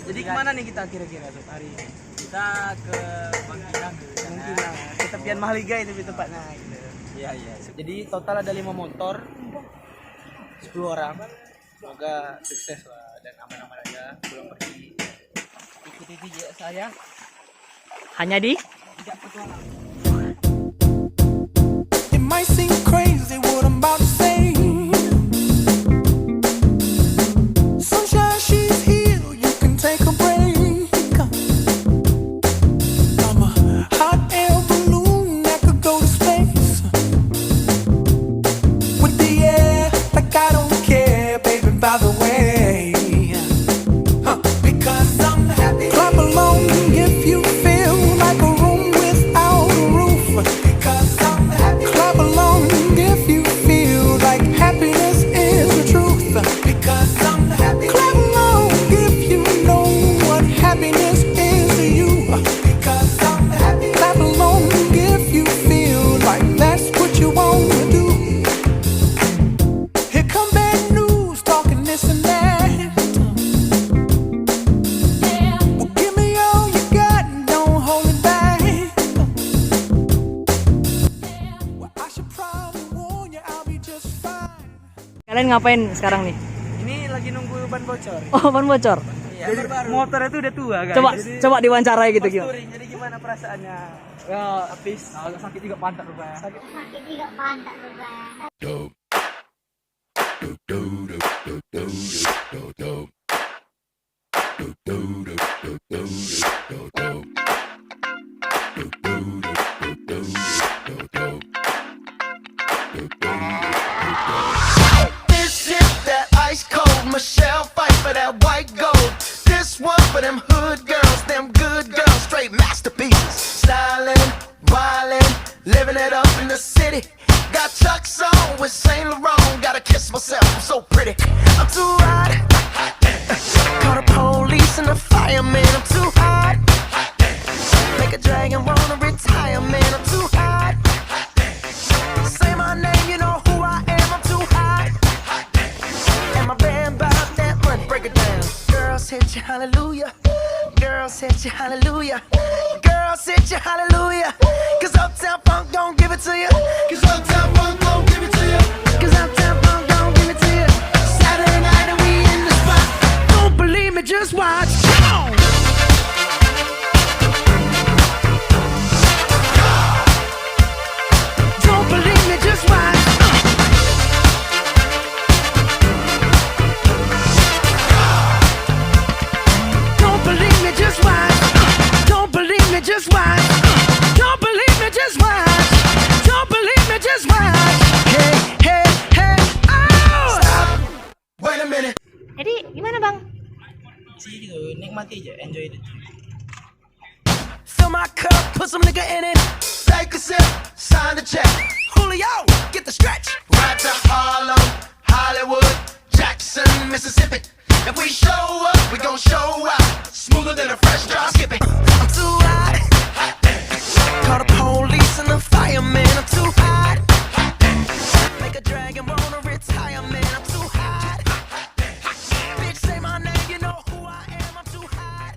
Jadi kemana nih kita kira-kira tuh hari ini? Kita ke Bangkinang dulu. Mungkin lah, ke tepian Mahligai itu tempatnya gitu. Iya, iya. Jadi total ada 5 motor, 10 orang. Semoga sukses lah dan aman-aman aja pulang pergi. Ikuti video saya. Hanya di Tidak petualang. It might seem crazy what I'm about to say. Sunshine, she's here, you can take a break. I'm a hot air balloon that could go to space. With the air, like I don't care, baby, by the way. Because I'm happy. Clap along if you feel like a room without a roof. Because I'm happy. Clap along if you feel like happiness is the truth. Because I'm happy. Clap along if you know what happiness is to you. Because I'm happy. Clap along if you feel like that's what you want to do. Here come bad news, talking this and that. Well, give me all you got and don't hold it back. Well, I should probably warn you, I'll be just fine. kalian ngapain sekarang nih? Ini lagi nunggu ban bocor. Oh, ban bocor. Iya, jadi motor itu udah tua kan. Coba diwawancarai gitu Mas gimana? touring, jadi gimana perasaannya? Ya, Habis agak sakit juga pantat rupanya. sakit. Sakit juga pantat rupanya. This is that ice cold Michelle fight for that white gold. This one for them hood girls, them good girls, straight masterpieces. Styling, wildin', living it up in the city. Got Chuck's on with Saint Laurent. Gotta kiss myself, I'm so pretty. I'm too hot. Call the police and the fireman. I'm too hot. Make a dragon wanna retire, man. I'm too hot. Say my name, you know who I am. I'm too hot. And my band bought that money. Break it down. Girls hit you, hallelujah. Girls hit you, hallelujah. Girls hit you, hallelujah. Cause Uptown Funk don't give it to you. Cause Uptown Funk don't give it to you. Cause Uptown Funk don't give it to you. Saturday night and we in the spot. Don't believe me, just watch. Come on. Don't believe me, just watch. Don't believe me, just watch. Don't believe me, just watch. Don't believe me, just watch. Don't believe me, just watch. Hey, hey, hey, oh! Stop. Wait a minute. Jadi gimana bang? Sih gitu, nikmati aja, enjoy it. Fill my cup, put some nigga in it. Take a sip, sign the check. Julio, get the stretch. Right to Harlem, Hollywood, Jackson, Mississippi. If we show up, we gon' show out. Smoother than a fresh drop skipping. I'm too hot. Call the police and the fireman. I'm too hot. Make a dragon wanna retire, man. I'm too hot. Bitch, say my name, you know who I am. I'm too hot.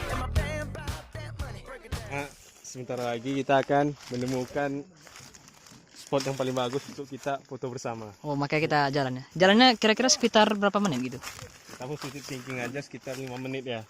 And my band bought that money. Break it down. Nah, sebentar lagi kita akan menemukan spot yang paling bagus untuk kita foto bersama. Oh, makanya kita jalan ya. Jalannya kira-kira sekitar berapa menit gitu? Kamu positive thinking aja sekitar 5 menit ya.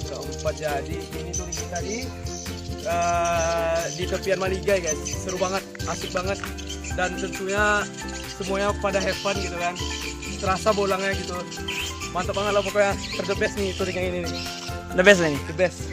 keempat jadi ini touring kita di tepian Maligai guys, seru banget, asik banget, dan tentunya semuanya pada have fun gitu kan, terasa bolangnya gitu, mantap banget lah pokoknya, the best nih touring yang ini nih, The best lah ini. the best.